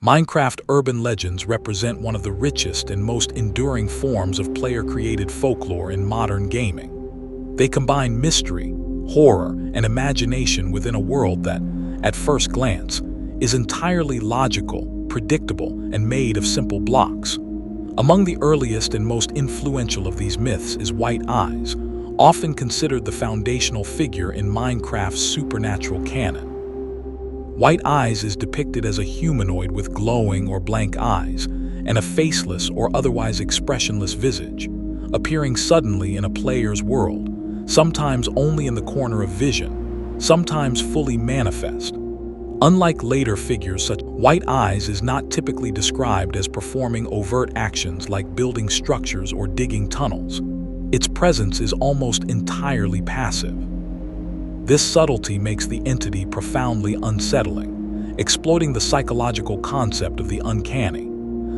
Minecraft urban legends represent one of the richest and most enduring forms of player-created folklore in modern gaming. They combine mystery, horror, and imagination within a world that, at first glance, is entirely logical, predictable, and made of simple blocks. Among the earliest and most influential of these myths is White Eyes, often considered the foundational figure in Minecraft's supernatural canon. White Eyes is depicted as a humanoid with glowing or blank eyes and a faceless or otherwise expressionless visage, appearing suddenly in a player's world, sometimes only in the corner of vision, sometimes fully manifest. Unlike later figures such, White Eyes is not typically described as performing overt actions like building structures or digging tunnels. Its presence is almost entirely passive. This subtlety makes the entity profoundly unsettling, exploiting the psychological concept of the uncanny.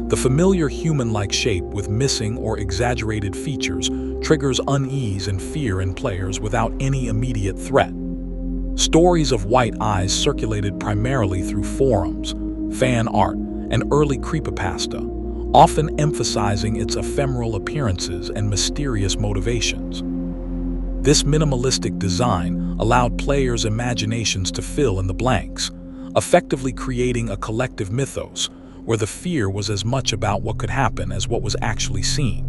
The familiar human-like shape with missing or exaggerated features triggers unease and fear in players without any immediate threat. Stories of White Eyes circulated primarily through forums, fan art, and early creepypasta, often emphasizing its ephemeral appearances and mysterious motivations. This minimalistic design allowed players' imaginations to fill in the blanks, effectively creating a collective mythos where the fear was as much about what could happen as what was actually seen.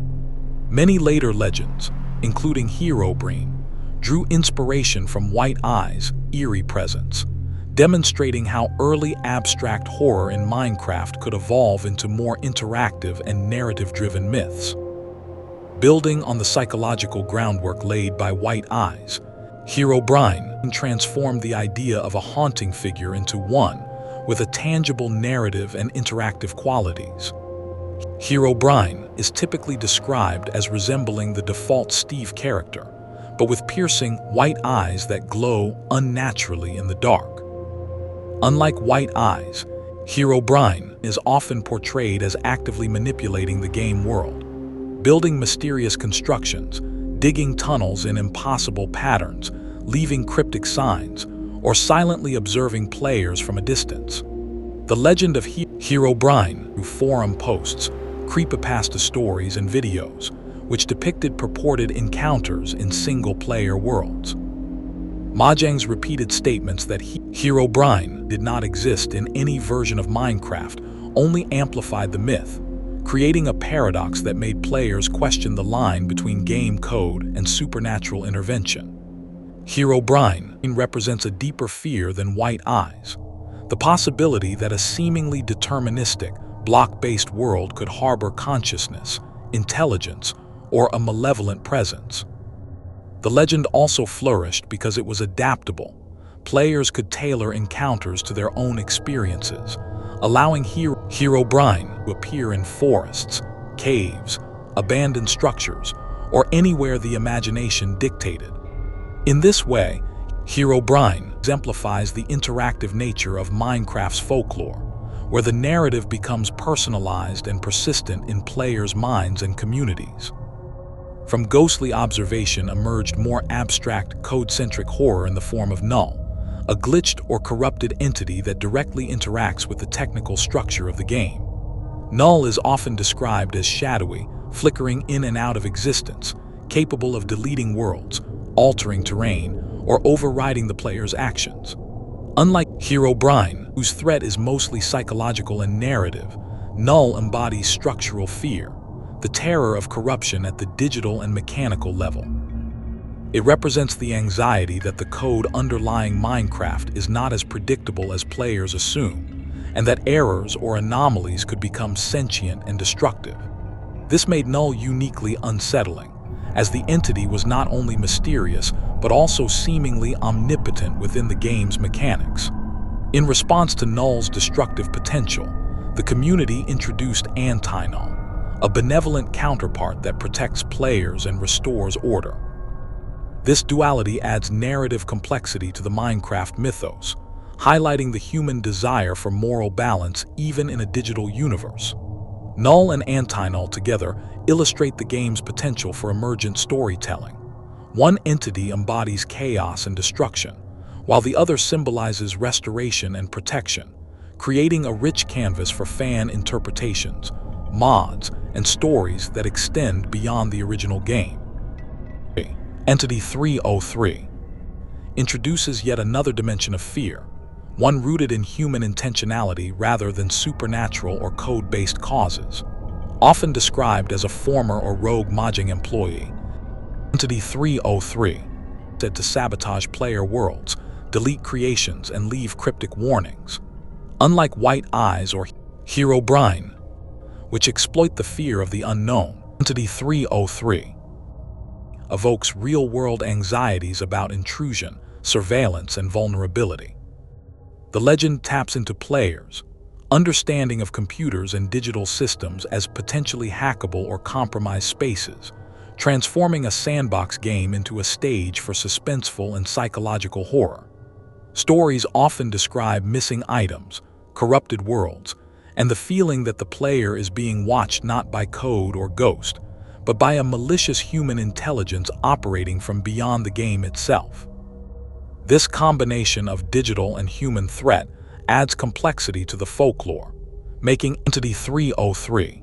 Many later legends, including Herobrine, drew inspiration from White Eyes' eerie presence, demonstrating how early abstract horror in Minecraft could evolve into more interactive and narrative-driven myths. Building on the psychological groundwork laid by White Eyes, Herobrine transformed the idea of a haunting figure into one with a tangible narrative and interactive qualities. Herobrine is typically described as resembling the default Steve character, but with piercing white eyes that glow unnaturally in the dark. Unlike White Eyes, Herobrine is often portrayed as actively manipulating the game world, building mysterious constructions, digging tunnels in impossible patterns, leaving cryptic signs, or silently observing players from a distance. The legend of Herobrine through forum posts, creepypasta stories, and videos, which depicted purported encounters in single-player worlds. Mojang's repeated statements that Herobrine did not exist in any version of Minecraft only amplified the myth, creating a paradox that made players question the line between game code and supernatural intervention. Herobrine represents a deeper fear than White Eyes, the possibility that a seemingly deterministic, block-based world could harbor consciousness, intelligence, or a malevolent presence. The legend also flourished because it was adaptable. Players could tailor encounters to their own experiences, allowing Herobrine to appear in forests, caves, abandoned structures, or anywhere the imagination dictated. In this way, Herobrine exemplifies the interactive nature of Minecraft's folklore, where the narrative becomes personalized and persistent in players' minds and communities. From ghostly observation emerged more abstract, code-centric horror in the form of Null, a glitched or corrupted entity that directly interacts with the technical structure of the game. Null is often described as shadowy, flickering in and out of existence, capable of deleting worlds, altering terrain, or overriding the player's actions. Unlike Herobrine, whose threat is mostly psychological and narrative, Null embodies structural fear, the terror of corruption at the digital and mechanical level. It represents the anxiety that the code underlying Minecraft is not as predictable as players assume, and that errors or anomalies could become sentient and destructive. This made Null uniquely unsettling, as the entity was not only mysterious, but also seemingly omnipotent within the game's mechanics. In response to Null's destructive potential, the community introduced Anti-Null, a benevolent counterpart that protects players and restores order. This duality adds narrative complexity to the Minecraft mythos, highlighting the human desire for moral balance even in a digital universe. Null and Anti-Null together illustrate the game's potential for emergent storytelling. One entity embodies chaos and destruction, while the other symbolizes restoration and protection, creating a rich canvas for fan interpretations, mods, and stories that extend beyond the original game. Entity 303 introduces yet another dimension of fear, one rooted in human intentionality rather than supernatural or code-based causes. Often described as a former or rogue Mojang employee, Entity 303 said to sabotage player worlds, delete creations, and leave cryptic warnings. Unlike White Eyes or Herobrine, which exploit the fear of the unknown, Entity 303 evokes real-world anxieties about intrusion, surveillance, and vulnerability. The legend taps into players' understanding of computers and digital systems as potentially hackable or compromised spaces, transforming a sandbox game into a stage for suspenseful and psychological horror. Stories often describe missing items, corrupted worlds, and the feeling that the player is being watched not by code or ghost, but by a malicious human intelligence operating from beyond the game itself. This combination of digital and human threat adds complexity to the folklore, making Entity 303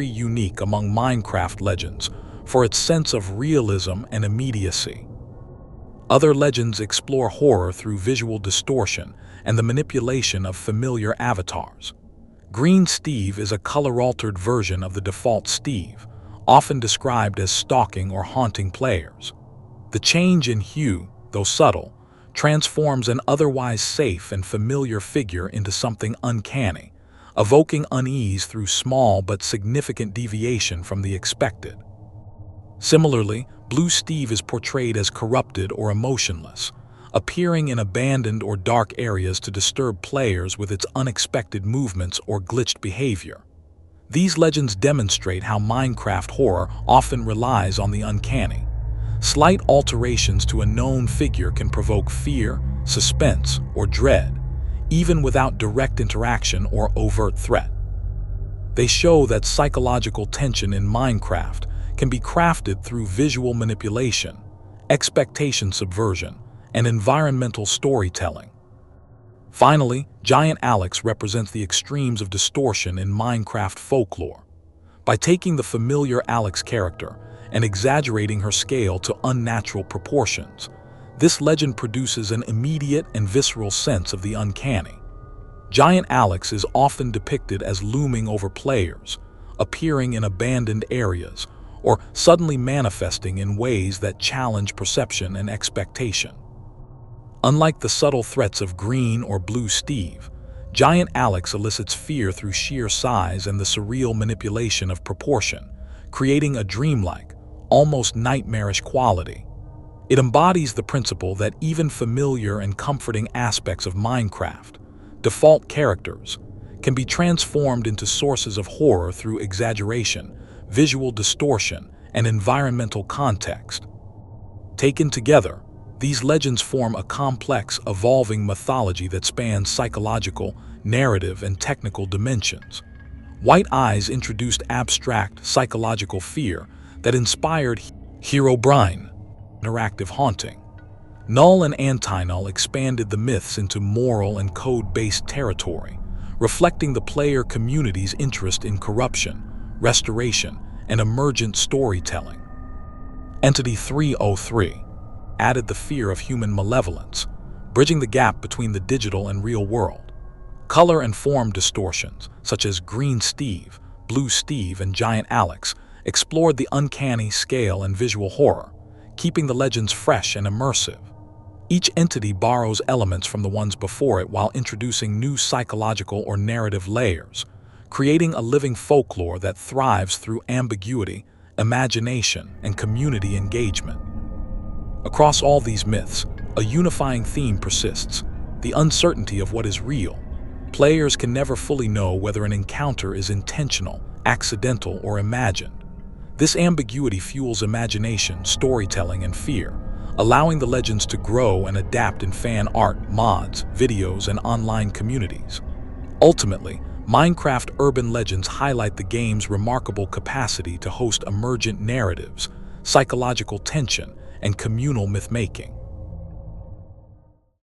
unique among Minecraft legends for its sense of realism and immediacy. Other legends explore horror through visual distortion and the manipulation of familiar avatars. Green Steve is a color-altered version of the default Steve, often described as stalking or haunting players. The change in hue, though subtle, transforms an otherwise safe and familiar figure into something uncanny, evoking unease through small but significant deviation from the expected. Similarly, Blue Steve is portrayed as corrupted or emotionless, appearing in abandoned or dark areas to disturb players with its unexpected movements or glitched behavior. These legends demonstrate how Minecraft horror often relies on the uncanny. Slight alterations to a known figure can provoke fear, suspense, or dread, even without direct interaction or overt threat. They show that psychological tension in Minecraft can be crafted through visual manipulation, expectation subversion, and environmental storytelling. Finally, Giant Alex represents the extremes of distortion in Minecraft folklore. By taking the familiar Alex character and exaggerating her scale to unnatural proportions, this legend produces an immediate and visceral sense of the uncanny. Giant Alex is often depicted as looming over players, appearing in abandoned areas, or suddenly manifesting in ways that challenge perception and expectation. Unlike the subtle threats of Green or Blue Steve, Giant Alex elicits fear through sheer size and the surreal manipulation of proportion, creating a dreamlike, almost nightmarish quality. It embodies the principle that even familiar and comforting aspects of Minecraft, default characters, can be transformed into sources of horror through exaggeration, visual distortion, and environmental context. Taken together, these legends form a complex, evolving mythology that spans psychological, narrative, and technical dimensions. White Eyes introduced abstract, psychological fear that inspired Herobrine, interactive haunting. Null and Anti-Null expanded the myths into moral and code-based territory, reflecting the player community's interest in corruption, restoration, and emergent storytelling. Entity 303 added the fear of human malevolence, bridging the gap between the digital and real world. Color and form distortions, such as Green Steve, Blue Steve, and Giant Alex, explored the uncanny scale and visual horror, keeping the legends fresh and immersive. Each entity borrows elements from the ones before it while introducing new psychological or narrative layers, creating a living folklore that thrives through ambiguity, imagination, and community engagement. Across all these myths, a unifying theme persists: the uncertainty of what is real. Players can never fully know whether an encounter is intentional, accidental, or imagined. This ambiguity fuels imagination, storytelling, and fear, allowing the legends to grow and adapt in fan art, mods, videos, and online communities. Ultimately, Minecraft urban legends highlight the game's remarkable capacity to host emergent narratives, psychological tension, and communal myth-making.